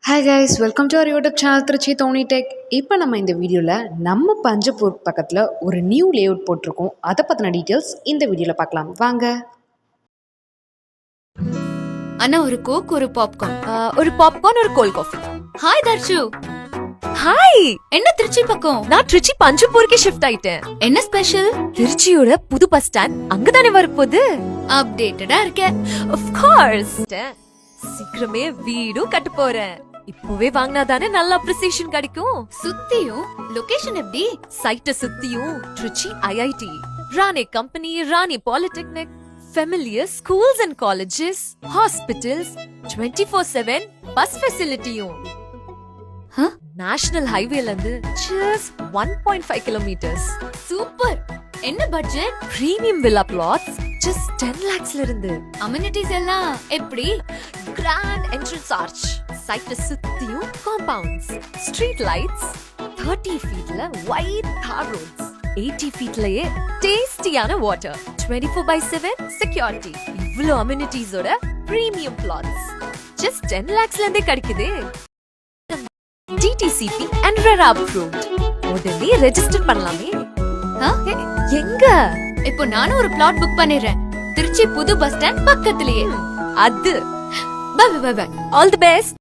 Hi guys, welcome to our YouTube channel Trichy Dhoni tech. இப்போ நம்ம இந்த வீடியோவில் நம்ம பஞ்சப்பூர் பக்கத்தில் ஒரு நியூ லேஅவுட் போட்டிருக்கோம். அதை பற்றின டீட்டெயில்ஸ் இந்த வீடியோவில் பார்க்கலாம் வாங்க. அண்ணா ஒரு கோக் ஒரு பாப்கார்ன். ஒரு பாப்கார்ன் ஒரு cold coffee. Hi Dharshu. Hi. என்ன திருச்சி பக்கம்? நான் திருச்சி பஞ்சப்பூருக்கு ஷிஃப்ட் ஆயிட்டேன். என்ன ஸ்பெஷல்? திருச்சியோட புது பஸ் ஸ்டாண்ட் அங்கதானே வரப்போகுது. அப்டேட்டடா இருக்கேன். Of course. சீக்கிரமே வீடும் கட்ட போறேன். இப்பவே வாங்கினாதானே நல்ல அப்ரிசியேஷன் கிடைக்கும். சுத்தியும் லொகேஷன் எப்படி? சைட்ட சுத்தியும் Trichy IIT, Rani company, Rani polytechnic, familiar schools and colleges, hospitals, 24/7 bus ஃபெசிலிட்டியும். நேஷனல் ஹைவேல இருந்து just 1.5 kilometers. சூப்பர். என்ன budget? Premium villa plots just 10 lakhsல இருந்து. அமெனிட்டிஸ் எல்லாம் எப்படி? கிராண்ட் என்ட்ரன்ஸ் ஆர்ச், சைட்ட சுத்தியும் காம்பவுண்ட்ஸ், ஸ்ட்ரீட் லைட்ஸ், 30 feetல வைட் தார் ரோட்ஸ், 80 feetலயே டேஸ்டியான வாட்டர், 24/7 செக்யூரிட்டி. இவ்ளோ அமெனிட்டிஸோட பிரீமியம் பிளாட்ஸ் just 10 lakhsல இருந்தே கிடைக்குதே. DTCP and RERA approved. உடனே ரெஜிஸ்டர் பண்ணலாமே. எங்க? இப்போ நானும் ஒரு பிளாட் புக் பண்ணிடுறேன். திருச்சி புது பஸ் ஸ்டாண்ட் பக்கத்துலயே. அது. Bye bye bye. All the best.